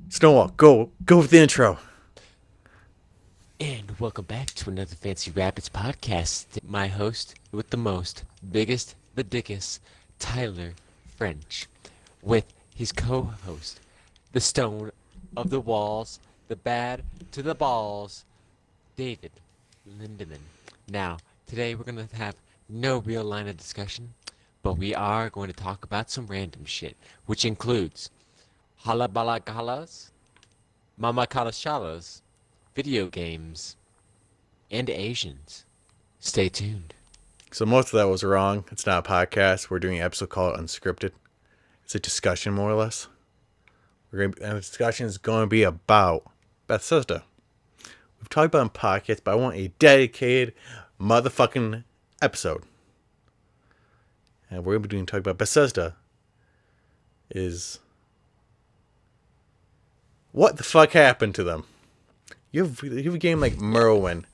Stonewall, go with the intro. And welcome back to another Fancy Rabbits podcast. My host with the most, biggest, the dickest, Tyler French, with his co-host, the stone of the walls, the bad to the balls, David Lindemann. Now, today we're going to have no real line of discussion, but we are going to talk about some random shit, which includes halabalagalas, mamakalashalas, video games, and Asians. Stay tuned. So most of that was wrong. It's not a podcast. We're doing an episode called Unscripted. It's a discussion, more or less. And the discussion is going to be about Bethesda. We've talked about it in podcasts, but I want a dedicated motherfucking episode. And we're going to be talking about Bethesda. What the fuck happened to them? You have a game like Merwin.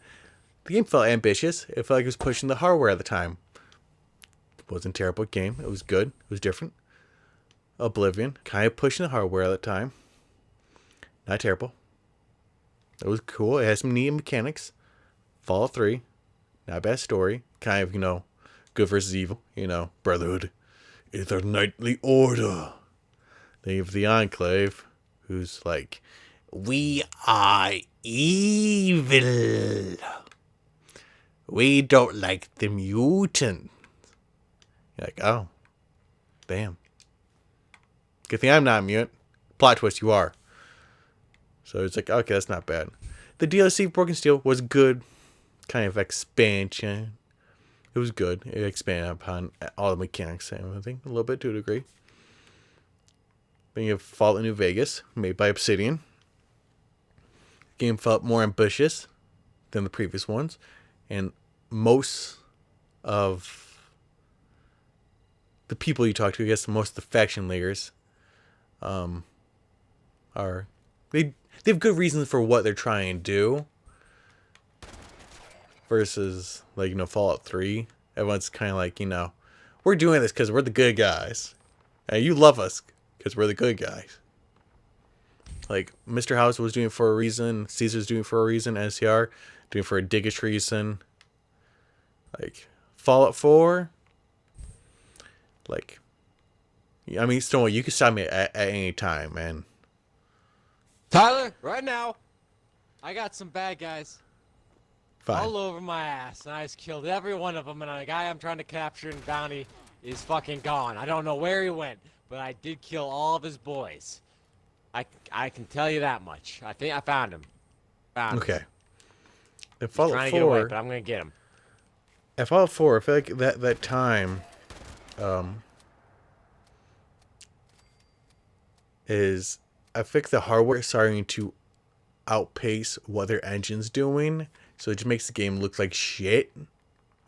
The game felt ambitious. It felt like it was pushing the hardware at the time. It wasn't a terrible game. It was good. It was different. Oblivion, kind of pushing the hardware at the time. Not terrible. It was cool. It had some neat mechanics. Fallout 3, not a bad story. Kind of, good versus evil. Brotherhood is our knightly order. Then you have the Enclave, who's like, we are evil. We don't like the mutant. You're like, oh, damn. Good thing I'm not a mutant. Plot twist, you are. So it's like, okay, that's not bad. The DLC of Broken Steel was good. Kind of expansion. It was good. It expanded upon all the mechanics and everything. A little bit to a degree. Then you have Fallout New Vegas, made by Obsidian. The game felt more ambitious than the previous ones. And most of the people you talk to, I guess most of the faction leaders, are they have good reasons for what they're trying to do. Versus Fallout 3, everyone's kind of like, we're doing this because we're the good guys, and you love us because we're the good guys. Like Mr. House was doing it for a reason, Caesar's doing it for a reason, NCR doing it for a dickish reason. Like Fallout 4, Stonewall, you can stop me at any time, man. Tyler, right now, I got some bad guys Fine. all over my ass, and I just killed every one of them, and the guy I'm trying to capture in bounty is fucking gone. I don't know where he went, but I did kill all of his boys. I can tell you that much. I think I found him. Found him. Okay. In He's Fallout trying to get away, 4, but I'm gonna get him. at Fallout 4, I feel like that time, is I think the hardware is starting to outpace what their engine's doing, so it just makes the game look like shit, and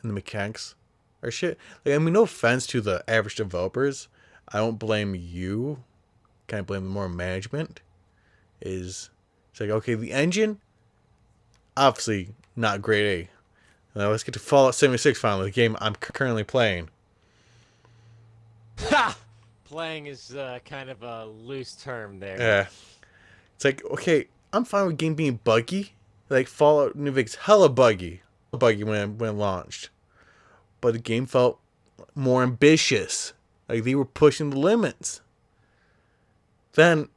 the mechanics are shit. No offense to the average developers, I don't blame you. Kind of blame the more management. It's like, okay, the engine, obviously not grade A. Now let's get to Fallout 76 finally, the game I'm currently playing. Ha! Playing is kind of a loose term there. Yeah. It's like, okay, I'm fine with game being buggy. Like Fallout New Vegas, hella buggy. Buggy when it launched. But the game felt more ambitious. Like they were pushing the limits. Then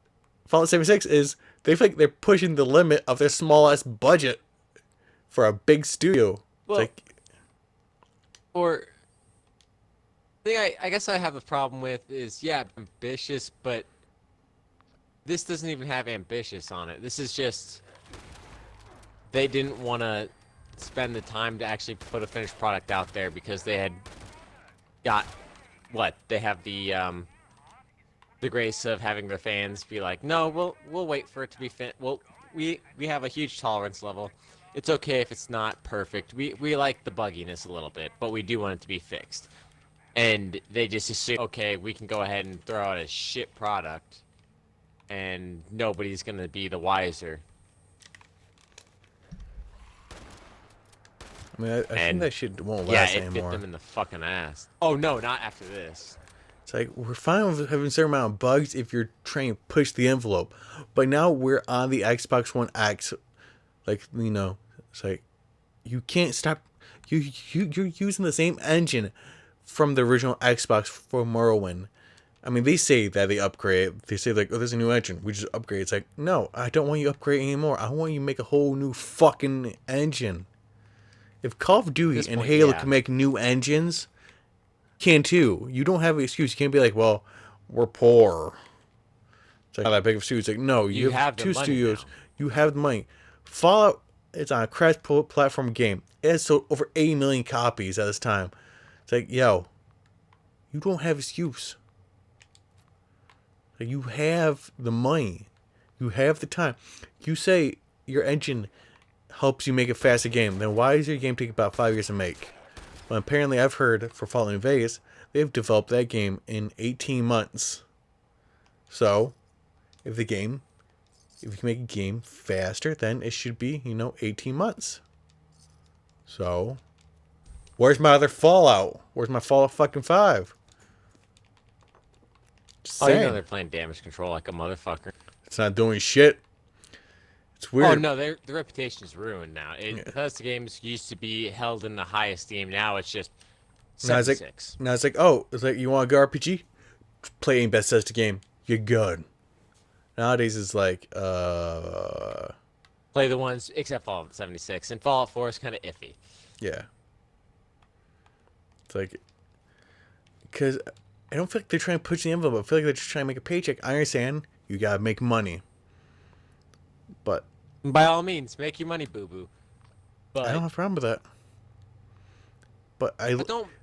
Fallout 76 is they feel like they're pushing the limit of their small ass budget for a big studio. It's Well, like, or the thing I guess I have a problem with is, yeah, ambitious, but this doesn't even have ambitious on it. This is just they didn't want to spend the time to actually put a finished product out there because they had got what they have the grace of having their fans be like, no, we'll wait for it to be well, we have a huge tolerance level. It's okay if it's not perfect. We like the bugginess a little bit, but we do want it to be fixed. And they just assume, okay, we can go ahead and throw out a shit product, and nobody's gonna be the wiser. I think And that shit won't yeah, last it bit anymore. them in the fucking ass. Oh no, not after this. It's like, we're fine with having a certain amount of bugs if you're trying to push the envelope. But now we're on the Xbox One X. Like, it's like, you can't stop. You're using the same engine from the original Xbox for Morrowind. I mean, they say that they upgrade. They say, like, oh, there's a new engine. We just upgrade. It's like, no, I don't want you to upgrade anymore. I want you to make a whole new fucking engine. If Call of Duty and Halo can make new engines, can too. You don't have an excuse. You can't be like, well, we're poor. It's like, not that big of a studio. It's like, no, you have two studios. Now. You have the money. Fallout, it's on a cross-platform game. It has sold over 80 million copies at this time. It's like, yo, you don't have excuse. Like, you have the money. You have the time. You say your engine helps you make a faster game. Then why does your game take about 5 years to make? Well, apparently I've heard for Fallout New Vegas, they've developed that game in 18 months. So, if you can make a game faster, then it should be, 18 months. So, where's my other Fallout? Where's my Fallout fucking 5? Just saying. You know they're playing damage control like a motherfucker. It's not doing shit. It's weird. Oh no, their reputation is ruined now. Bethesda games used to be held in the highest esteem. Now it's just 76. Now it's like, you want a good RPG? Play a Bethesda game. You're good. Nowadays it's like, play the ones except Fallout 76, and Fallout 4 is kind of iffy. Yeah. It's like, because I don't feel like they're trying to push the envelope. I feel like they're just trying to make a paycheck. I understand you gotta make money. But by all means, make your money, boo-boo. But I don't have a problem with that. But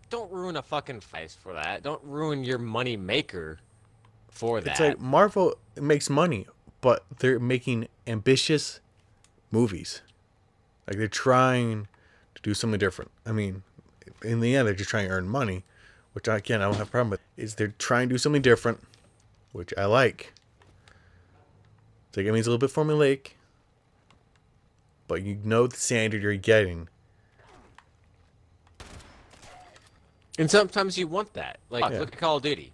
don't ruin a fucking face for that. Don't ruin your money maker for that. It's like Marvel makes money, but they're making ambitious movies. Like, they're trying to do something different. I mean, in the end, they're just trying to earn money, which I don't have a problem with. Is they're trying to do something different, which I like. It's like, it means a little bit formulaic, but you know the standard you're getting. And sometimes you want that. Like, look at Call of Duty.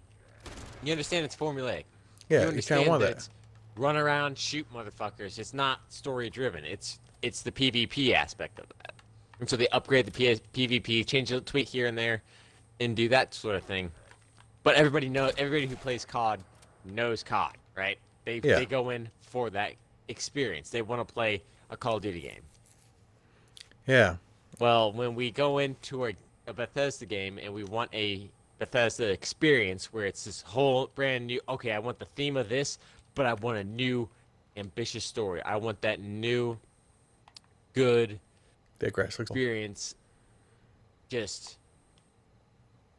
You understand it's formulaic. Yeah, you understand want that it's run around, shoot motherfuckers. It's not story driven. It's the PvP aspect of that. And so they upgrade the PvP, change a tweak here and there, and do that sort of thing. But everybody who plays COD knows COD, right? They go in for that experience. They want to play a Call of Duty game. Yeah. Well, when we go into a Bethesda game and we want a Bethesda experience where it's this whole brand new, okay, I want the theme of this, but I want a new ambitious story. I want that new good experience just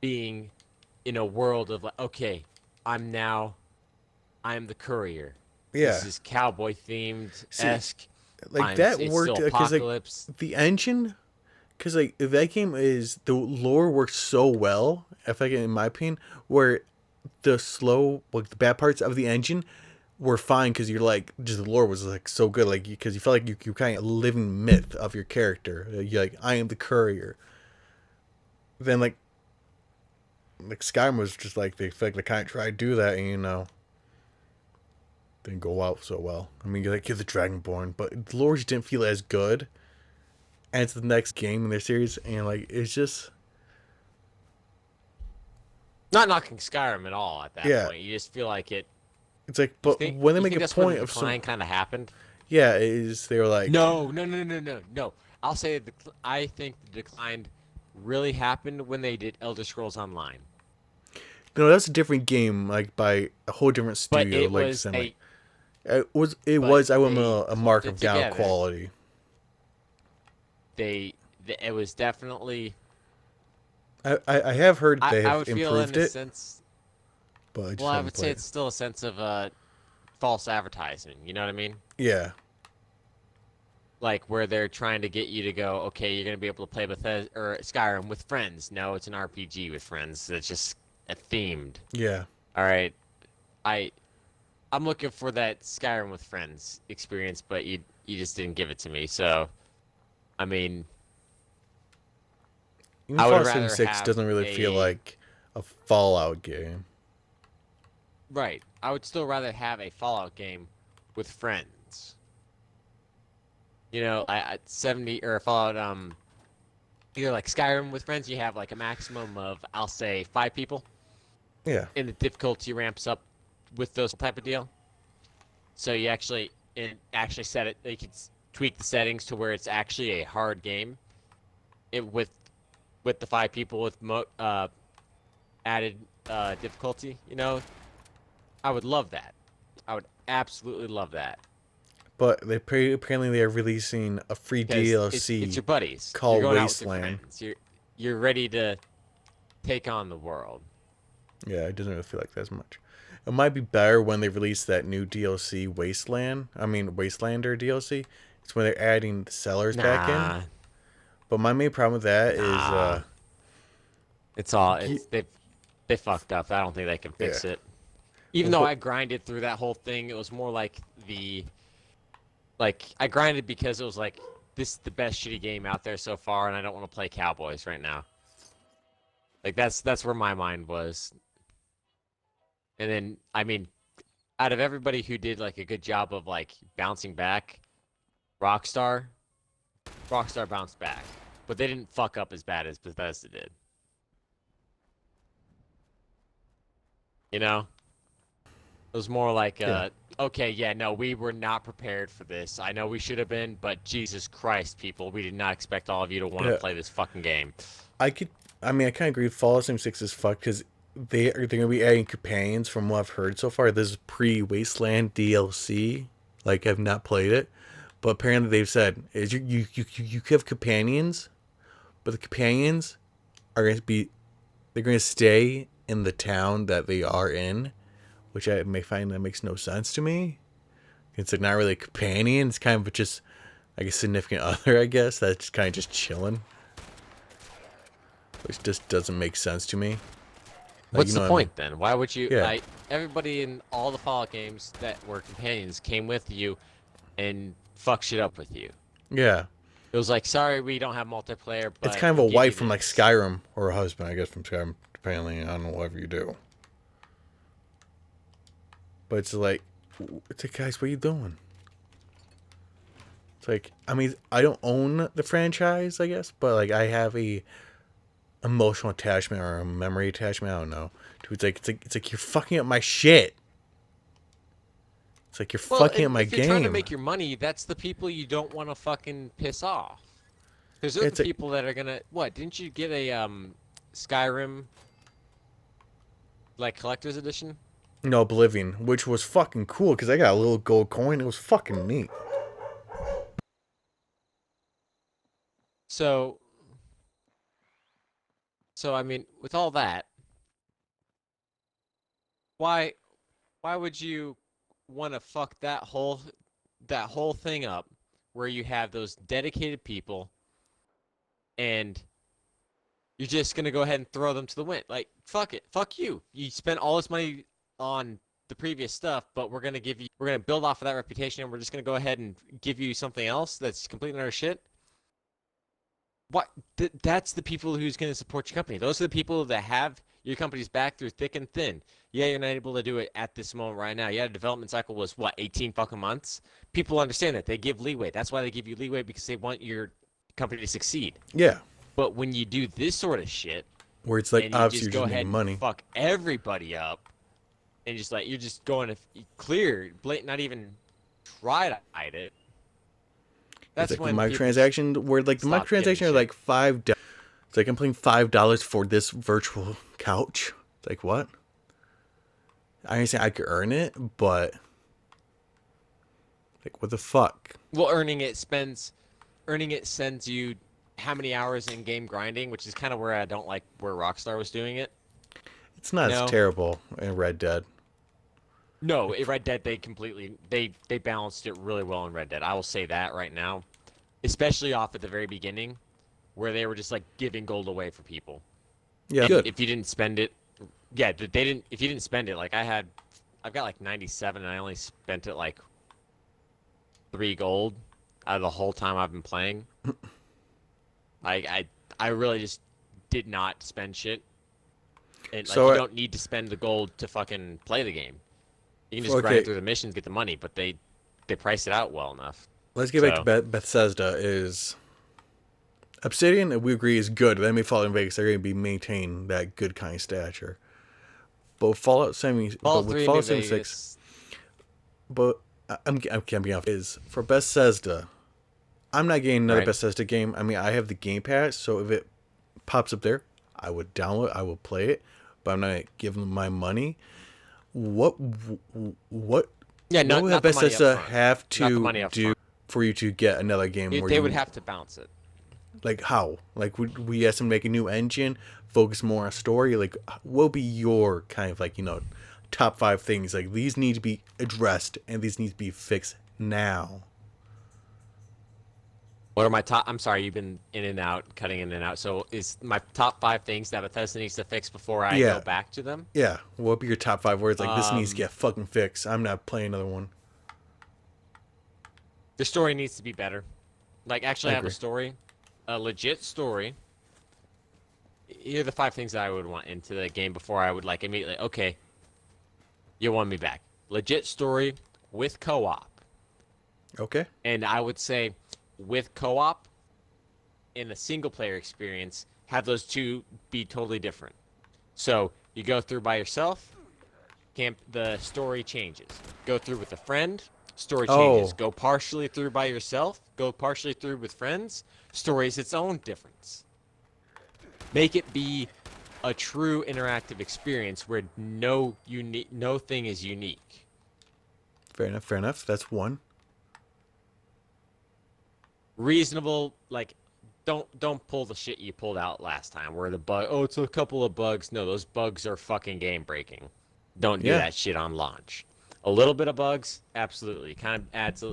being in a world of like, okay, I'm the courier. Yeah. This is cowboy themed-esque. Like, that worked because, like, the engine, because, like, if that game is, the lore works so well, in my opinion, where the bad parts of the engine were fine because you're like, just the lore was like so good, like, because you felt like you're kind of living myth of your character. You're like, I am the courier. Then like Skyrim was just like, they felt like they kind of tried to do that, and didn't go out so well. I mean, you're the Dragonborn, but the lore just didn't feel as good. And it's the next game in their series, and like, it's just not knocking Skyrim at all at that point. You just feel like it. It's like, but when they make a point of some kind of happened. Yeah, they were like, no. I'll say I think the decline really happened when they did Elder Scrolls Online. No, that's a different game, like by a whole different studio. It was I went a mark of down quality. It was definitely. I have heard they have I would feel improved in a it. Sense, but I would say it's still a sense of false advertising. You know what I mean? Yeah. Like where they're trying to get you to go, okay, you're gonna be able to play Bethesda or Skyrim with friends. No, it's an RPG with friends. It's just themed. Yeah. All right. I'm looking for that Skyrim with friends experience, but you just didn't give it to me. So, I mean, Fallout 76 doesn't really feel like a Fallout game. right. I would still rather have a Fallout game with friends. You know, 70 or Fallout either like Skyrim with friends, you have like a maximum of I'll say 5 people, Yeah. and the difficulty ramps up with those type of deal. So you actually set it. You can tweak the settings to where it's actually a hard game. It with the 5 people with added difficulty. You know, I would love that. I would absolutely love that But apparently they are releasing a free because it's DLC your buddies. You're called going out with your Wasteland. friends. You're ready to take on the world. Yeah, it doesn't really feel like that as much. It might be better when they release that new DLC, Wasteland. I mean, Wastelander DLC. It's when they're adding the sellers back in. Nah, But my main problem with that is, nah. It's all y- they fucked up. I don't think they can yeah. fix it. Even Well, though but I grinded through that whole thing, it was more like I grinded because it was like this is the best shitty game out there so far, and I don't want to play Cowboys right now. Like that's where my mind was. And then I mean, out of everybody who did like a good job of like bouncing back, Rockstar, Rockstar bounced back, but they didn't fuck up as bad as Bethesda did. You know? It was more like, yeah, okay, yeah, no, we were not prepared for this. I know we should have been, but Jesus Christ, people, we did not expect all of you to want to yeah. play this fucking game. I could. I mean, I kind of agree. Fallout 76 is fucked because they're gonna be adding companions. From what I've heard so far, this is pre-Wasteland DLC. Like I've not played it, but apparently they've said is you have companions, but the companions are going to be they're going to stay in the town that they are in, which I may find that makes no sense to me. It's like not really a companion. It's kind of just like a significant other, I guess. That's just kind of just chilling, which just doesn't make sense to me. Like you What's the know what I mean? point then? Why would you? Yeah, Everybody in all the Fallout games that were companions came with you and fuck shit up with you. yeah. It was like, sorry, we don't have multiplayer, It's but kind of we'll a give you wife from like this. Skyrim or a husband, I guess, from Skyrim. Depending on whatever you do, but it's like guys, what are you doing? It's like I mean, I don't own the franchise, I guess, but like I have a emotional attachment or a memory attachment. I don't know. Dude, it's like you're fucking up my shit. It's like you're Well, fucking up my if you're trying to game. make your money, that's the people you don't want to fucking piss off. There's certain It's like people that are gonna. What? Didn't you get a Skyrim like collector's edition? no Oblivion, which was fucking cool because I got a little gold coin. It was fucking neat. So, so I mean, with all that, why, why would you want to fuck that whole thing up, where you have those dedicated people, and you're just gonna go ahead and throw them to the wind? Like, fuck it, fuck you. You spent all this money on the previous stuff, but we're gonna build off of that reputation, and we're just gonna go ahead and give you something else that's completely another shit. What? That's the people who's going to support your company. Those are the people that have your company's back through thick and thin. Yeah, you're not able to do it at this moment right now. Yeah, the development cycle was what, 18 fucking months? People understand that. They give leeway. That's why they give you leeway, because they want your company to succeed. Yeah, But when you do this sort of shit where it's like and you obviously just you're go just ahead making and money. fuck everybody up, and just like you're just going to clear, blatant, not even try to hide it. It's That's like the when people microtransaction where like the stop giving a microtransaction are shit. like $5. It's like I'm paying $5 for this virtual couch. It's like what? I understand I could earn it, but like what the fuck? Well, earning it sends you how many hours in game grinding, which is kind of where I don't like where Rockstar was doing it. It's not You as know? terrible in Red Dead. No, Like in Red Dead they completely they balanced it really well in Red Dead. I will say that right now, especially off at the very beginning, where they were just like giving gold away for people, yeah, and good. if you didn't spend it, yeah, they didn't. If you didn't spend it, like I've got like 97, and I only spent it like 3 gold out of the whole time I've been playing. I I really just did not spend shit. And like you So don't need to spend the gold to fucking play the game. You can just grind okay, through the missions, get the money, but they price it out well enough. let's get back to So Bethesda. Is Obsidian, we agree, is good. Then we Fallout in Vegas, they're going to be maintain that good kind of stature. But Fallout with 3 in New Fallout 76, Vegas. but I'm getting off. Is for Bethesda, I'm not getting another Right. Bethesda game. I mean, I have the Game Pass, so if it pops up there, I would download, I will play it, but I'm not giving them my money. What what Yeah, what not would not the money up Bethesda front. have Not the to money up do front. for you to get another game where They would you have to bounce it. like how? Like would we ask them to make a new engine, focus more on story? Like what would be your kind of like, top 5 things like these need to be addressed and these need to be fixed now? What are my top? I'm sorry, you've been in and out, cutting in and out. So is my top 5 things that Bethesda needs to fix before I go Yeah. back to them? Yeah. What would be your top 5 words? Like this needs to Um, get fucking fixed. I'm not playing another one. the story needs to be better. Like I actually have a agree. story, a legit story. Here are the 5 things that I would want into the game before I would like immediately. Okay, you want me back? Legit story with co-op, Okay. and I would say with co-op in a single player experience, have those two be totally different. So you go through by yourself, the story changes. Go through with a friend, story changes. Oh, Go partially through by yourself, go partially through with friends, story is its own difference. Make it be a true interactive experience where no thing is unique. fair enough. Fair enough. That's one. Reasonable, like don't pull the shit you pulled out last time where the bug, oh, it's a couple of bugs. No, those bugs are fucking game breaking. Don't do Yeah. that shit on launch. A little bit of bugs, absolutely. Kind of adds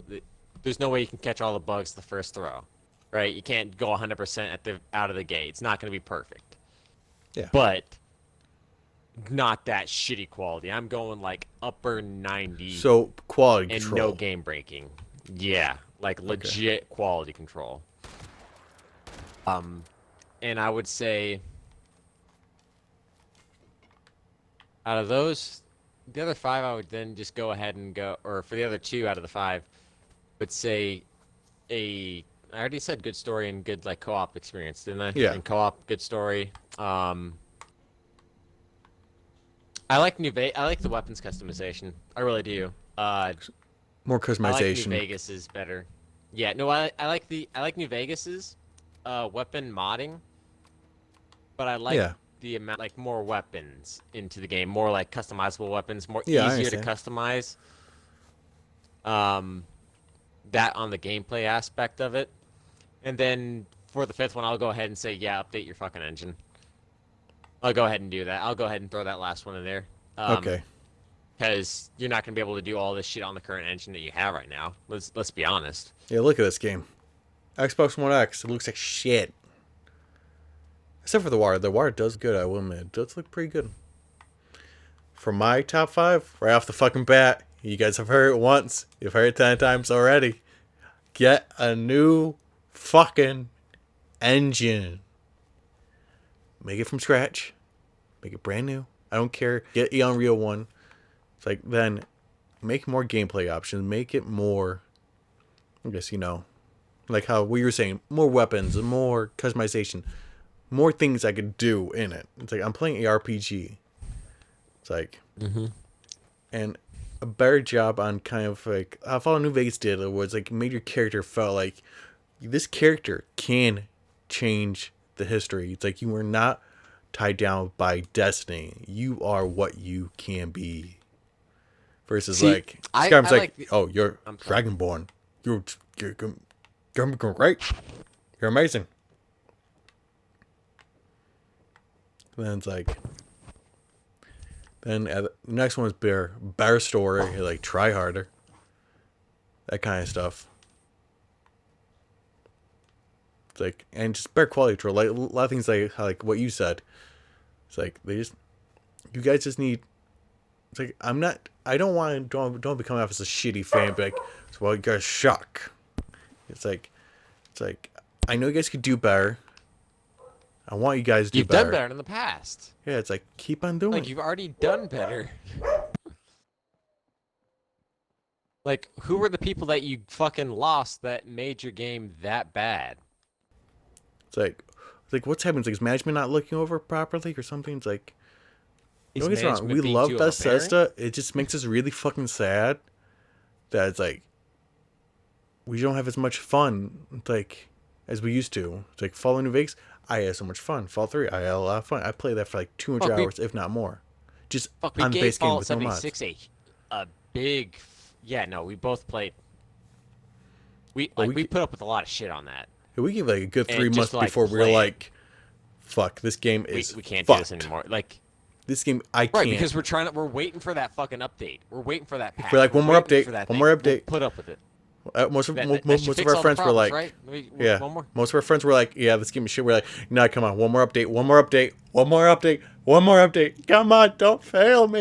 there's no way you can catch all the bugs the first throw. Right? You can't go 100% at the out of the gate. It's not going to be perfect. Yeah. But not that shitty quality. I'm going like upper 90 So quality and no control. game breaking. Yeah, like Okay. legit quality control. And I would say out of those, the other 5, I would then just go ahead and go, or for the other 2 out of the 5, would say I already said good story and good like co-op experience, didn't I? Yeah. And co-op, good story. I like I like the weapons customization. I really do. More I like New customization. Vegas is better. Yeah, no, I like New Vegas's weapon modding, but I like Yeah. the amount like more weapons into the game, more like customizable weapons, more Yeah, I easier to understand. customize. Um, that on the gameplay aspect of it, and then for the 5th one, I'll go ahead and say, yeah, update your fucking engine. I'll go ahead and do that. I'll go ahead and throw that last one in there. Okay. Because you're not gonna be able to do all this shit on the current engine that you have right now. Let's be honest. Yeah, look at this game. Xbox One X. It looks like shit. Except for the wire. The wire does good, I will admit. It does look pretty good. For my top 5, right off the fucking bat, you guys have heard it once. You've heard it 10 times already. Get a new fucking engine. Make it from scratch. Make it brand new. I don't care. Get the Unreal one. It's like, then make more gameplay options. Make it more, I guess, like how we were saying, more weapons, more customization, more things I could do in it. It's like I'm playing ARPG. It's like, and a better job on kind of like how Fallout New Vegas did was like made your character felt like this character can change the history. It's like you were not tied down by destiny. You are what you can be. Versus See, like I Skyrim's like like, the. oh, you're I'm sorry. Dragonborn. You're great. You're amazing. Then it's like, then the next one is bear story. Like try harder. That kind of stuff. It's like, and just better quality control. Like a lot of things like what you said. It's like you guys just need. It's like I don't become off as a shitty fan. But like, so well, you guys suck. It's like I know you guys could do better. I want you guys to do You've better. done better in the past. Yeah, it's like, keep on doing Like, it. you've already done better. Like, who were the people that you fucking lost that made your game that bad? It's like what's happening? It's like, is management not looking over properly or something? It's like, Is don't get me wrong. management We being love too overbearing? Bethesda. It just makes us really fucking sad that it's like, we don't have as much fun, like, as we used to. It's like Fallout New Vegas, I had so much fun. Fallout 3, I had a lot of fun. I played that for like 200 Fuck, hours, if not more. Just we on the gave base game Fallout with no mods. 76 a big. Yeah, no, we both played. We Well, we put up with a lot of shit on that. we gave like a good And 3 just months to, like, before we were play it. like, fuck, this game is We can't fucked. do this anymore. Like, This game, I right, can't. because we're waiting for that fucking update. We're waiting for that patch. We're like, one more waiting update, for that one thing. more We'll update. put up with it. Most of That most should of fix our all the friends were problems, like, right? yeah. One more. Most of our friends were like, yeah, this game is shit. We're like, no, come on, one more update, one more update, one more update, one more update. Come on, don't fail me.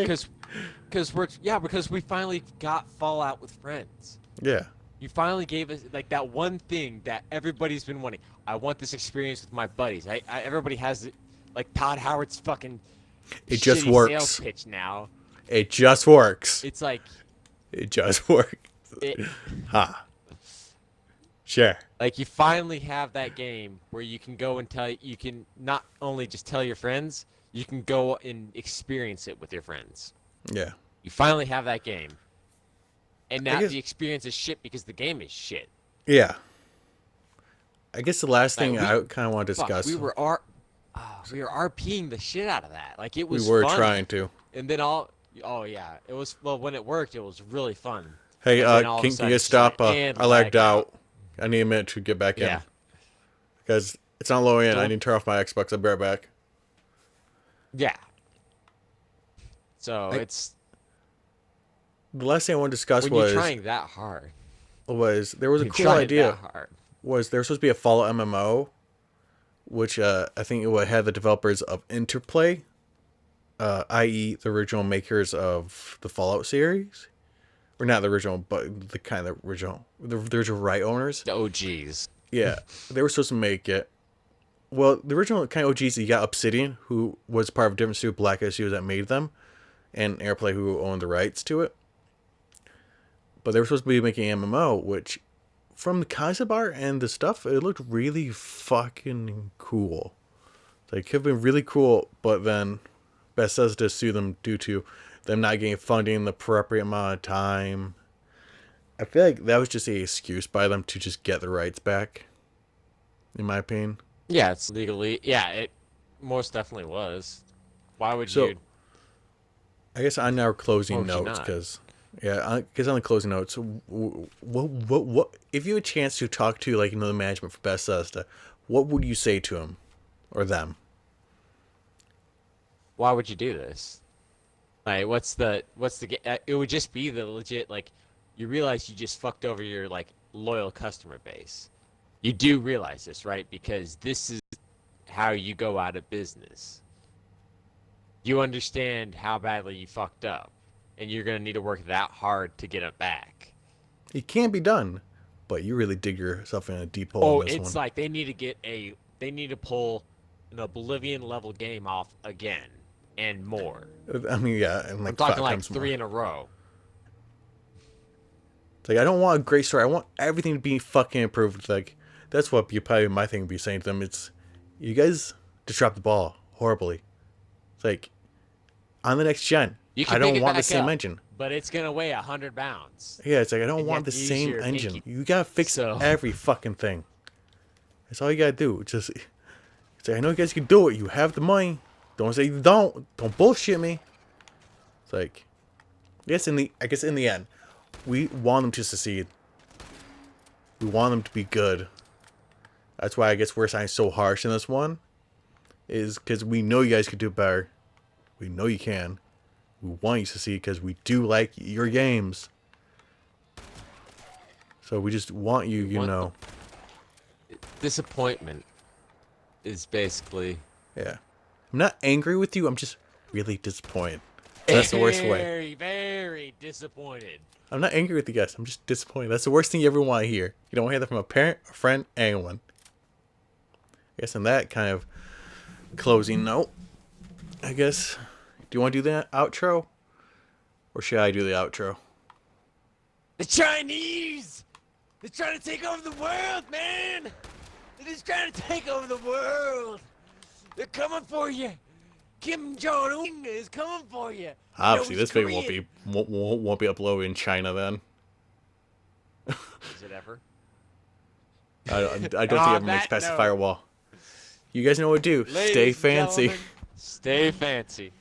Because we finally got Fallout with friends. Yeah. You finally gave us like that one thing that everybody's been wanting. I want this experience with my buddies. Everybody has it. Like Todd Howard's fucking It just shitty works. sales pitch now. It just works. It's like It just works. Ha. Sure. Like you finally have that game where you can go and you can not only just tell your friends, you can go and experience it with your friends. Yeah. You finally have that game. And now guess- the experience is shit because the game is shit. Yeah. I guess the last thing Like, I kind of want to discuss. We were RPing the shit out of that. Like it was we were fun. trying to. And then yeah, it was when it worked, it was really fun. Hey, And then all of a can sudden you it's stop? like, and I lagged lag out. I need a minute to get back in. Yeah. Because it's not loading in. I Don't- need to turn off my Xbox. I'll be right back. Yeah. So it's The last thing I want to discuss when was you're trying that hard. there was a You're cool trying idea. that hard. Was there supposed to be a Fallout MMO, which I think it would have the developers of Interplay, i.e. the original makers of the Fallout series, or not the original, but the kind of original, the original right owners. The OGs. Yeah, they were supposed to make it. Well, the original kind of OGs, you got Obsidian, who was part of a different studio, Black Studios, that made them, and Airplay, who owned the rights to it. But they were supposed to be making an MMO, which, from the concept art and the stuff, it looked really fucking cool. Like, it could have been really cool, but then Bethesda sued them due to them not getting funding in the appropriate amount of time. I feel like that was just an excuse by them to just get the rights back, in my opinion. Yeah, it's legally. Yeah, it most definitely was. Why would So, you? I guess on our closing Why would you notes, not? because on the closing notes, what if you had a chance to talk to the management for Bethesda, what would you say to him or them? Why would you do this? Like, what's the? It would just be the legit like, you realize you just fucked over your like loyal customer base. You do realize this, right? Because this is how you go out of business. You understand how badly you fucked up, and you're gonna need to work that hard to get it back. It can't be done, but you really dig yourself in a deep hole. Oh, in this it's one. like they need to pull an Oblivion level game off again and more. I mean, yeah, and like I'm talking 5 like times 3 more. in a row. It's like, I don't want a great story. I want everything to be fucking improved. Like, that's what probably my thing would be saying to them. It's, you guys just dropped the ball horribly. It's like, on the next gen, You can I pick don't it want the back same up, engine. but it's gonna weigh 100 pounds. Yeah, it's like, I don't And you want the have to use same your engine. pinky. You gotta fix every fucking thing. That's all you gotta do. It's like, I know you guys can do it. You have the money. Don't say you don't. Don't bullshit me. It's like, I guess in the end, we want them to succeed. We want them to be good. That's why I guess we're sounding so harsh in this one. Is because we know you guys could do better. We know you can. We want you to succeed because we do like your games. So we just want you, you know. Disappointment is basically Yeah. I'm not angry with you. I'm just really disappointed. That's the worst way. very, very disappointed. I'm not angry with you guys. I'm just disappointed. That's the worst thing you ever want to hear. You don't want to hear that from a parent, a friend, anyone. I guess in that kind of closing note, I guess. Do you want to do the outro? Or should I do the outro? The Chinese! They're trying to take over the world, man! They're just trying to take over the world! They're coming for you! Kim Jong-un is coming for you! Obviously, He's this video Korean. won't be uploaded in China then. Is it ever? I don't think On it makes that past the note, firewall. You guys know what to do. Stay ladies and fancy. gentlemen, stay fancy.